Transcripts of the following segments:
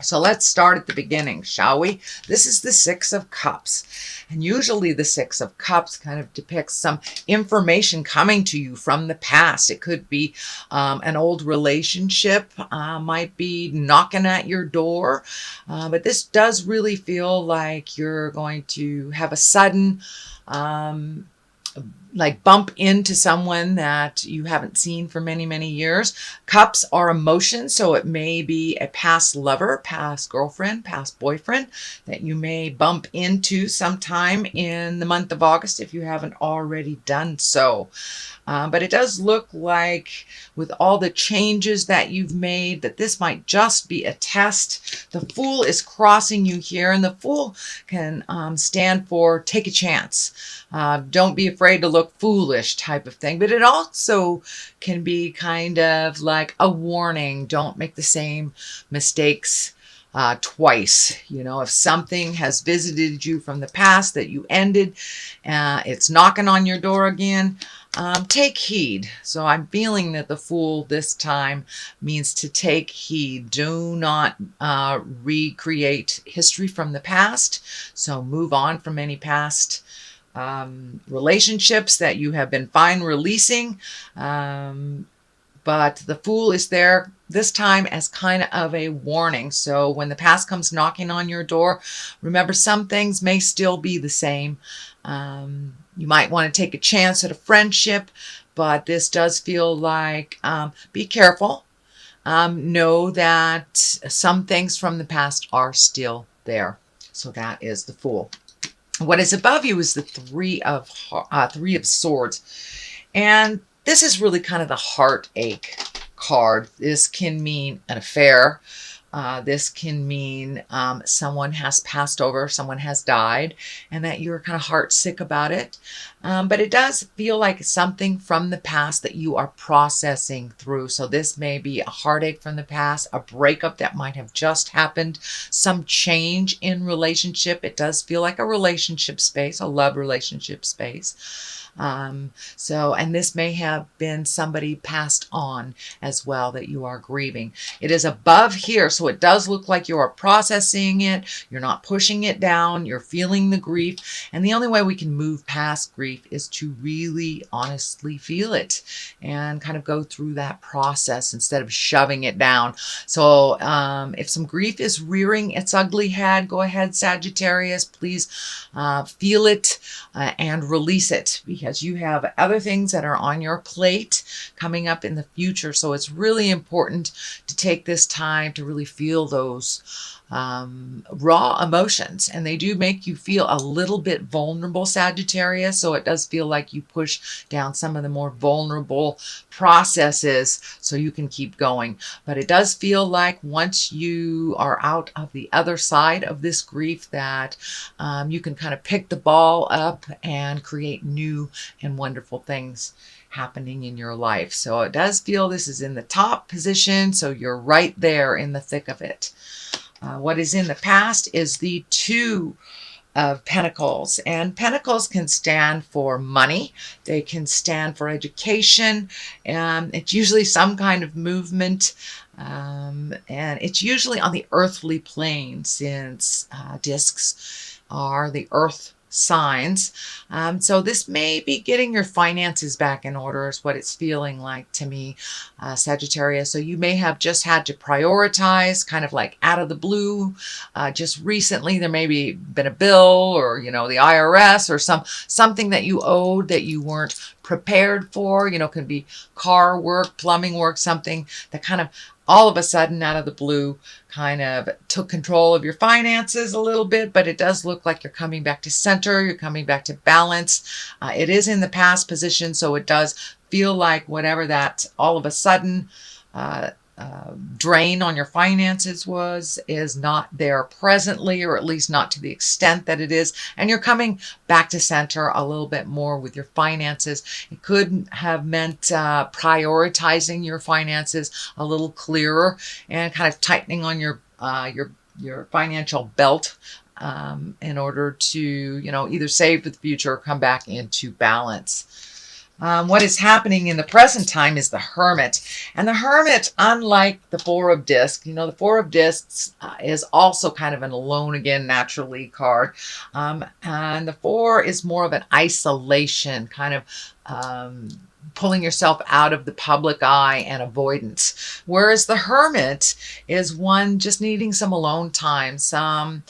So let's start at the beginning, shall we? This is the Six of Cups. And usually the Six of Cups kind of depicts some information coming to you from the past. It could be an old relationship, might be knocking at your door. But this does really feel like you're going to have a sudden like bump into someone that you haven't seen for many, many years. Cups are emotions, so it may be a past lover, past girlfriend, past boyfriend that you may bump into sometime in the month of August if you haven't already done so. But it does look like with all the changes that you've made that this might just be a test. The Fool is crossing you here, and the Fool can stand for take a chance. Don't be afraid to look foolish type of thing. But it also can be kind of like a warning. Don't make the same mistakes twice. You know, if something has visited you from the past that you ended, it's knocking on your door again, take heed. So I'm feeling that the Fool this time means to take heed. Do not recreate history from the past. So move on from any past relationships that you have been fine releasing. But the Fool is there this time as kind of a warning. So when the past comes knocking on your door, remember some things may still be the same. You might want to take a chance at a friendship, but this does feel like be careful. Know that some things from the past are still there. So that is the Fool. What is above you is the Three of Swords. And this is really kind of the heartache card. This can mean an affair. This can mean someone has passed over, someone has died, and that you're kind of heartsick about it. But it does feel like something from the past that you are processing through. So this may be a heartache from the past, a breakup that might have just happened, some change in relationship. It does feel like a relationship space, a love relationship space. And this may have been somebody passed on as well that you are grieving. It is above here, so it does look like you are processing it. You're not pushing it down. You're feeling the grief. And the only way we can move past grief is to really honestly feel it and kind of go through that process instead of shoving it down. So if some grief is rearing its ugly head, go ahead, Sagittarius, please feel it and release it, because you have other things that are on your plate coming up in the future. So it's really important to take this time to really feel those raw emotions, and they do make you feel a little bit vulnerable, Sagittarius. So it does feel like you push down some of the more vulnerable processes so you can keep going. But it does feel like once you are out of the other side of this grief that you can kind of pick the ball up and create new and wonderful things happening in your life. So it does feel this is in the top position, so you're right there in the thick of it. What is in the past is the Two of Pentacles, and Pentacles can stand for money. They can stand for education, and it's usually some kind of movement, and it's usually on the earthly plane, since discs are the earth signs. So this may be getting your finances back in order is what it's feeling like to me, Sagittarius. So you may have just had to prioritize kind of like out of the blue. Just recently there may be been a bill, or the IRS, or something that you owed that you weren't prepared for. Could be car work, plumbing work, something that kind of all of a sudden out of the blue kind of took control of your finances a little bit. But it does look like you're coming back to center, you're coming back to balance. It is in the past position, so it does feel like whatever that all of a sudden drain on your finances is not there presently, or at least not to the extent that it is, and you're coming back to center a little bit more with your finances. It could have meant prioritizing your finances a little clearer and kind of tightening on your financial belt in order to either save for the future or come back into balance. What is happening in the present time is the Hermit. And the Hermit, unlike the Four of Discs, the Four of Discs is also kind of an alone again naturally card. And the Four is more of an isolation, kind of pulling yourself out of the public eye and avoidance. Whereas the Hermit is one just needing some alone time, some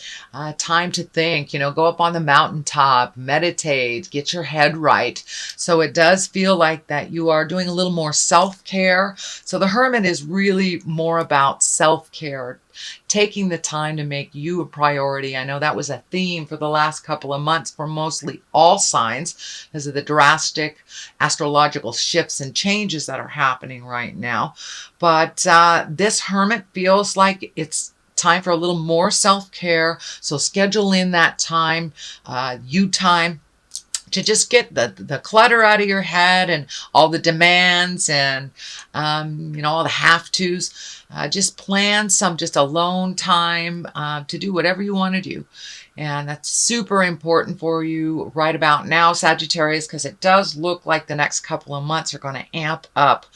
time to think, go up on the mountaintop, meditate, get your head right. So it does feel like that you are doing a little more self-care. So the Hermit is really more about self-care, taking the time to make you a priority. I know that was a theme for the last couple of months for mostly all signs because of the drastic astrological shifts and changes that are happening right now. But this Hermit feels like it's time for a little more self-care. So schedule in that time, you time, to just get the clutter out of your head and all the demands and, all the have-tos. Just plan some just alone time to do whatever you want to do. And that's super important for you right about now, Sagittarius, because it does look like the next couple of months are going to amp up,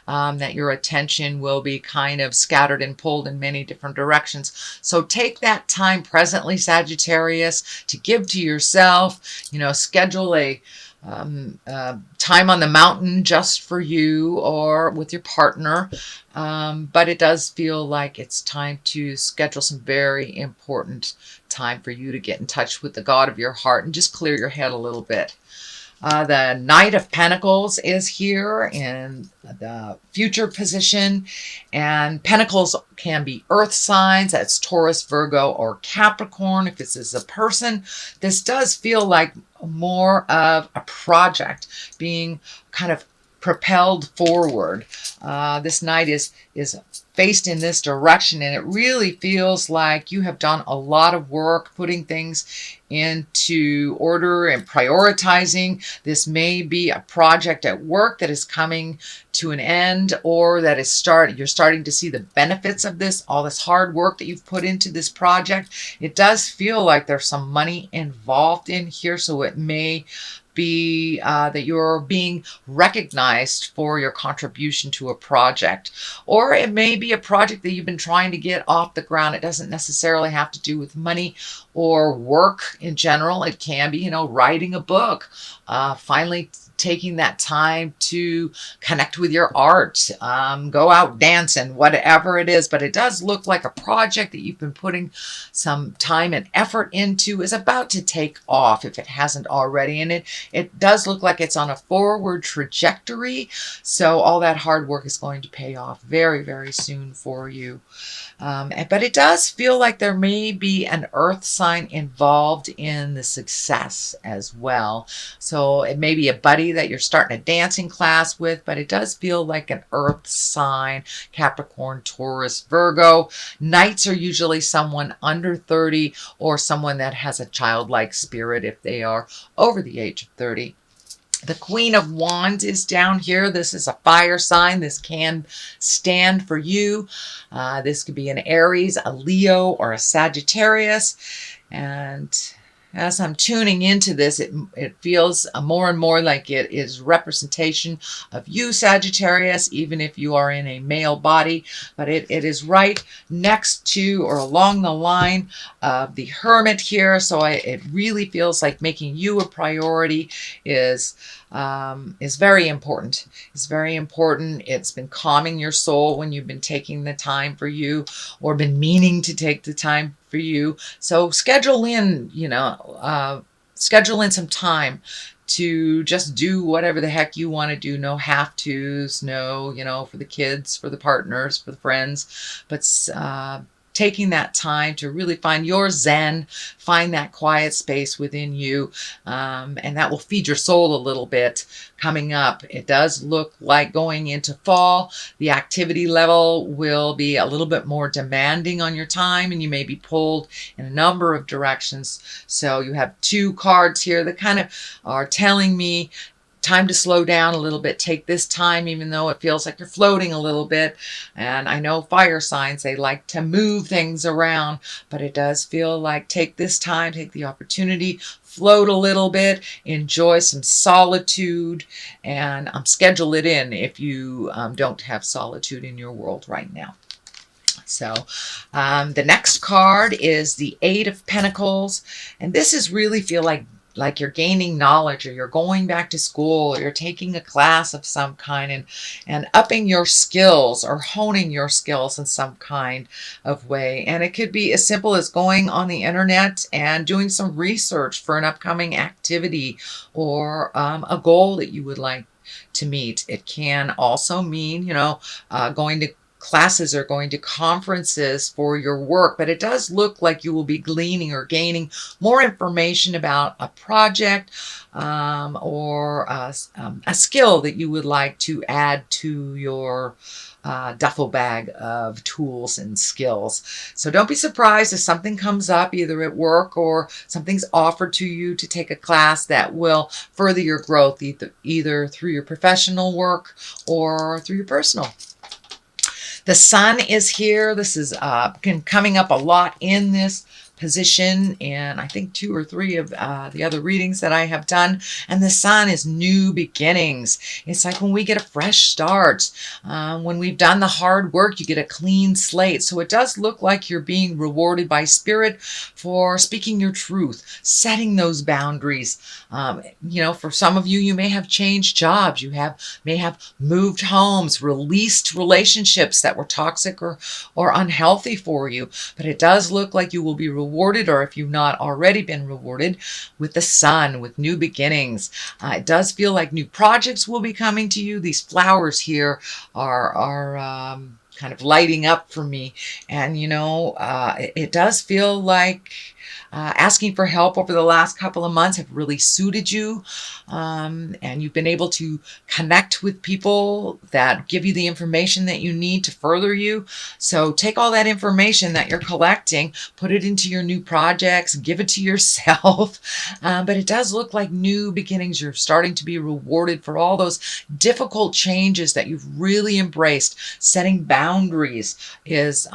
that your attention will be kind of scattered and pulled in many different directions. So take that time presently, Sagittarius, to give to yourself, schedule a time on the mountain just for you or with your partner. But it does feel like it's time to schedule some very important time for you to get in touch with the God of your heart and just clear your head a little bit. The Knight of Pentacles is here in the future position, and Pentacles can be earth signs. That's Taurus, Virgo, or Capricorn. If this is a person, this does feel like more of a project being kind of propelled forward. This Knight is faced in this direction, and it really feels like you have done a lot of work putting things into order and prioritizing. This may be a project at work that is coming to an end, or that is you're starting to see the benefits of this, all this hard work that you've put into this project. It does feel like there's some money involved in here, so it may be that you're being recognized for your contribution to a project. Or it may be a project that you've been trying to get off the ground. It doesn't necessarily have to do with money or work in general. It can be, writing a book, finally taking that time to connect with your art, go out dancing, whatever it is. But it does look like a project that you've been putting some time and effort into is about to take off if it hasn't already. And it does look like it's on a forward trajectory. So all that hard work is going to pay off very, very soon for you. But it does feel like there may be an earth sign involved in the success as well. So it may be a buddy that you're starting a dancing class with, but it does feel like an earth sign. Capricorn, Taurus, Virgo. Knights are usually someone under 30 or someone that has a childlike spirit if they are over the age of 30. The Queen of Wands is down here. This is a fire sign. This can stand for you. This could be an Aries, a Leo, or a Sagittarius. And as I'm tuning into this, it feels more and more like it is representation of you, Sagittarius, even if you are in a male body. But it is right next to or along the line of the Hermit here. So it really feels like making you a priority is very important. It's very important. It's been calming your soul when you've been taking the time for you or been meaning to take the time for you. So schedule in, schedule in some time to just do whatever the heck you want to do. No have-tos, no, for the kids, for the partners, for the friends, but taking that time to really find your zen, find that quiet space within you, and that will feed your soul a little bit coming up. It does look like going into fall, the activity level will be a little bit more demanding on your time, and you may be pulled in a number of directions. So you have two cards here that kind of are telling me time to slow down a little bit. Take this time, even though it feels like you're floating a little bit. And I know fire signs, they like to move things around, but it does feel like take this time, take the opportunity, float a little bit, enjoy some solitude, and schedule it in if you don't have solitude in your world right now. So the next card is the Eight of Pentacles, and this is really feel like you're gaining knowledge, or you're going back to school, or you're taking a class of some kind and upping your skills or honing your skills in some kind of way. And it could be as simple as going on the internet and doing some research for an upcoming activity or a goal that you would like to meet. It can also mean, going to classes or going to conferences for your work, but it does look like you will be gleaning or gaining more information about a project or a skill that you would like to add to your duffel bag of tools and skills. So don't be surprised if something comes up either at work or something's offered to you to take a class that will further your growth, either through your professional work or through your personal. The sun is here. This is been coming up a lot in this position, and I think 2 or 3 of the other readings that I have done. And the sun is new beginnings. It's like when we get a fresh start. When we've done the hard work, you get a clean slate. So it does look like you're being rewarded by spirit for speaking your truth, setting those boundaries. For some of you, you may have changed jobs. You may have moved homes, released relationships that were toxic or unhealthy for you. But it does look like you will be rewarded, or if you've not already been rewarded, with the sun, with new beginnings. It does feel like new projects will be coming to you. These flowers here are kind of lighting up for me. And, it does feel like asking for help over the last couple of months have really suited you. And you've been able to connect with people that give you the information that you need to further you. So take all that information that you're collecting, put it into your new projects, give it to yourself. But it does look like new beginnings. You're starting to be rewarded for all those difficult changes that you've really embraced. Setting boundaries is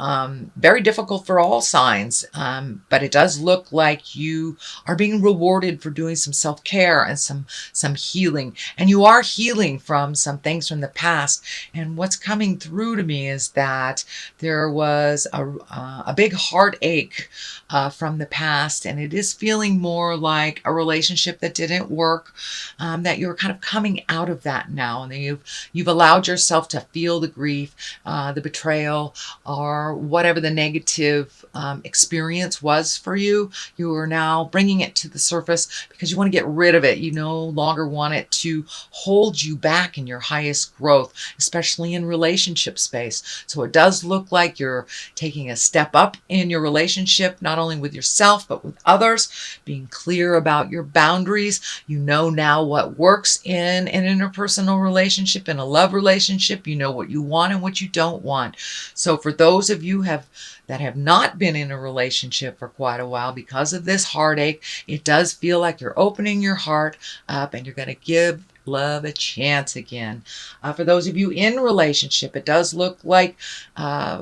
very difficult for all signs, but it does look like you are being rewarded for doing some self-care and some healing. And you are healing from some things from the past. And what's coming through to me is that there was a big heartache from the past, and it is feeling more like a relationship that didn't work, that you're kind of coming out of that now, and you've allowed yourself to feel the grief, the betrayal, or whatever the negative experience was for you. You are now bringing it to the surface because you want to get rid of it. You no longer want it to hold you back in your highest growth, especially in relationship space. So it does look like you're taking a step up in your relationship, not only with yourself, but with others, being clear about your boundaries. You know now what works in an interpersonal relationship, in a love relationship. You know what you want and what you don't want. So for those of you that have not been in a relationship for quite a while because of this heartache, it does feel like you're opening your heart up and you're going to give love a chance again. For those of you in relationship, it does look like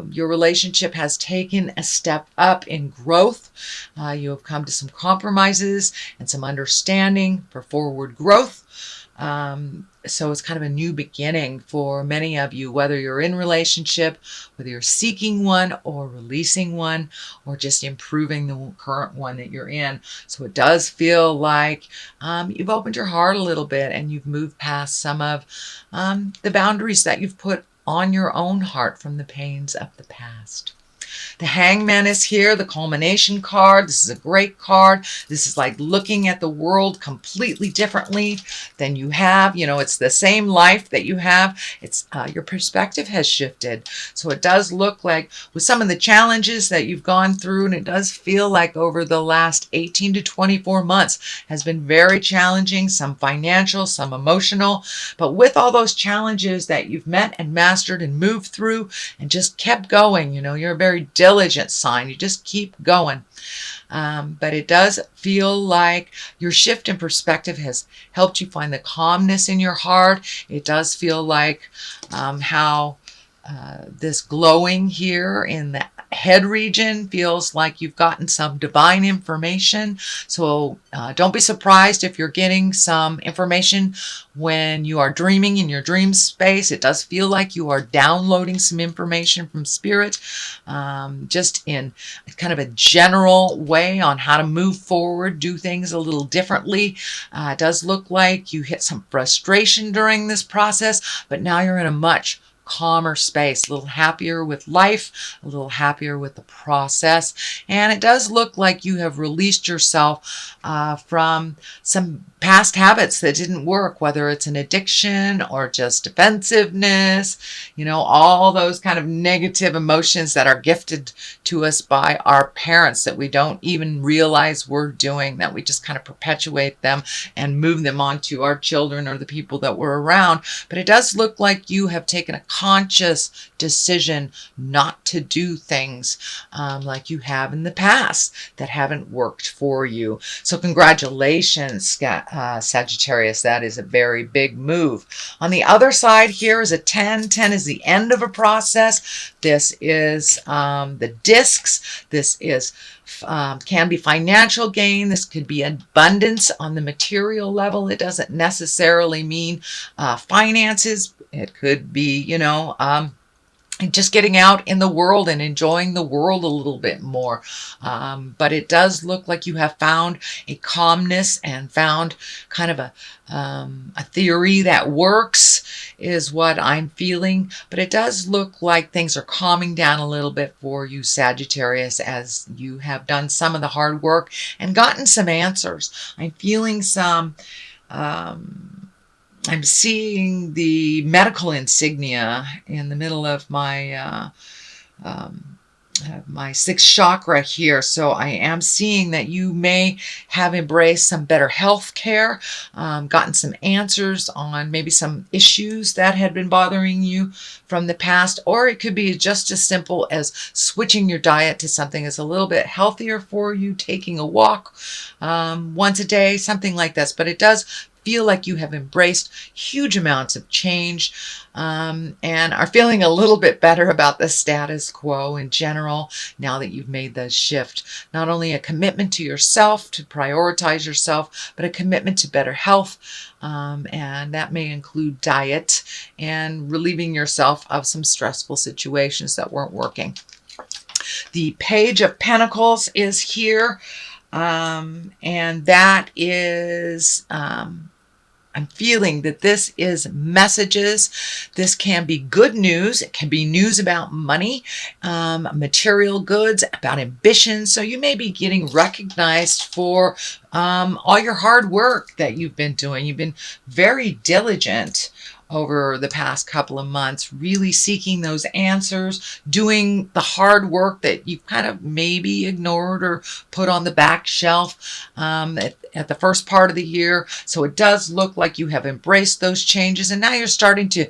your relationship has taken a step up in growth. You have come to some compromises and some understanding for forward growth. So it's kind of a new beginning for many of you, whether you're in relationship, whether you're seeking one or releasing one, or just improving the current one that you're in. So it does feel like you've opened your heart a little bit and you've moved past some of the boundaries that you've put on your own heart from the pains of the past. The Hangman is here, the culmination card. This is a great card. This is like looking at the world completely differently than you have. It's the same life that you have. It's your perspective has shifted. So it does look like with some of the challenges that you've gone through, and it does feel like over the last 18 to 24 months has been very challenging, some financial, some emotional. But with all those challenges that you've met and mastered and moved through and just kept going, you're a very diligent sign. You just keep going. But it does feel like your shift in perspective has helped you find the calmness in your heart. It does feel like how this glowing here in head region feels like you've gotten some divine information. So don't be surprised if you're getting some information when you are dreaming in your dream space. It does feel like you are downloading some information from spirit, just in kind of a general way on how to move forward, do things a little differently. It does look like you hit some frustration during this process, but now you're in a much calmer space, a little happier with life, a little happier with the process. And it does look like you have released yourself from some past habits that didn't work, whether it's an addiction or just defensiveness, all those kind of negative emotions that are gifted to us by our parents that we don't even realize we're doing, that we just kind of perpetuate them and move them onto our children or the people that we're around. But it does look like you have taken a conscious decision not to do things like you have in the past that haven't worked for you. So congratulations, Sagittarius. That is a very big move. On the other side here is a 10. 10 is the end of a process. This is the discs. This is can be financial gain. This could be abundance on the material level. It doesn't necessarily mean finances. It could be, just getting out in the world and enjoying the world a little bit more. But it does look like you have found a calmness and found kind of a theory that works is what I'm feeling. But it does look like things are calming down a little bit for you, Sagittarius, as you have done some of the hard work and gotten some answers. I'm feeling some... I'm seeing the medical insignia in the middle of my my sixth chakra here. So I am seeing that you may have embraced some better health care, gotten some answers on maybe some issues that had been bothering you from the past, or it could be just as simple as switching your diet to something that's a little bit healthier for you, taking a walk once a day, something like this. But it does feel like you have embraced huge amounts of change and are feeling a little bit better about the status quo in general now that you've made the shift. Not only a commitment to yourself, to prioritize yourself, but a commitment to better health. And that may include diet and relieving yourself of some stressful situations that weren't working. The Page of Pentacles is here. And that is, I'm feeling that this is messages. This can be good news. It can be news about money, material goods, about ambition. So you may be getting recognized for all your hard work that you've been doing. You've been very diligent over the past couple of months, really seeking those answers, doing the hard work that you kind of maybe ignored or put on the back shelf at the first part of the year. So it does look like you have embraced those changes, and now you're starting to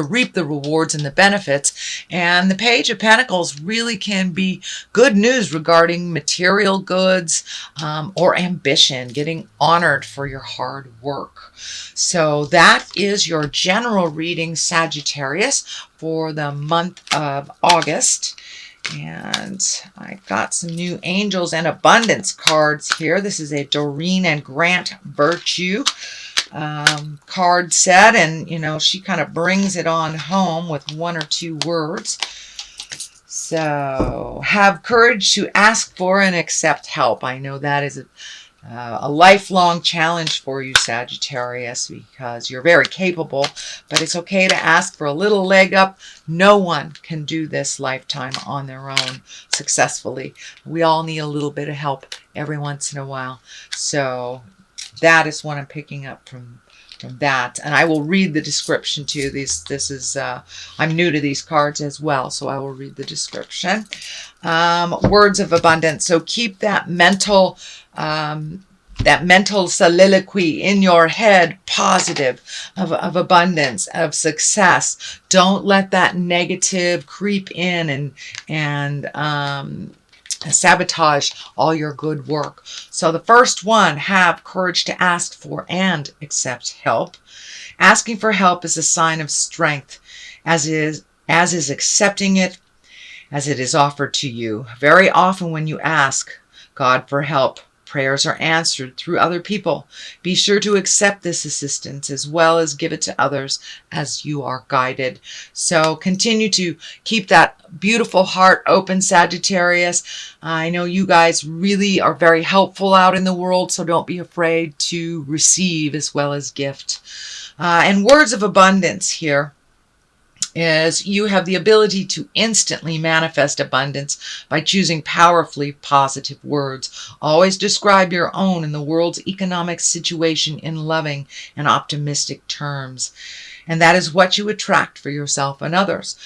reap the rewards and the benefits. And the Page of Pentacles really can be good news regarding material goods or ambition, getting honored for your hard work. So that is your general reading, Sagittarius, for the month of August. And I've got some new Angels and Abundance cards here. This is a Doreen and Grant Virtue card set. And, she kind of brings it on home with one or two words. So, have courage to ask for and accept help. I know that is a lifelong challenge for you, Sagittarius, because you're very capable, but it's okay to ask for a little leg up. No one can do this lifetime on their own successfully. We all need a little bit of help every once in a while. So that is what I'm picking up from that. And I will read the description to you. This is I'm new to these cards as well, so I will read the description. Words of abundance. So keep that mental soliloquy in your head positive, of abundance, of success. Don't let that negative creep in and sabotage all your good work. So the first one, have courage to ask for and accept help. Asking for help is a sign of strength, as is accepting it as it is offered to you. Very often when you ask God for help, prayers are answered through other people. Be sure to accept this assistance as well as give it to others as you are guided. So continue to keep that beautiful heart open, Sagittarius. I know you guys really are very helpful out in the world, so don't be afraid to receive as well as gift. And words of abundance here is you have the ability to instantly manifest abundance by choosing powerfully positive words. Always describe your own and the world's economic situation in loving and optimistic terms. And that is what you attract for yourself and others.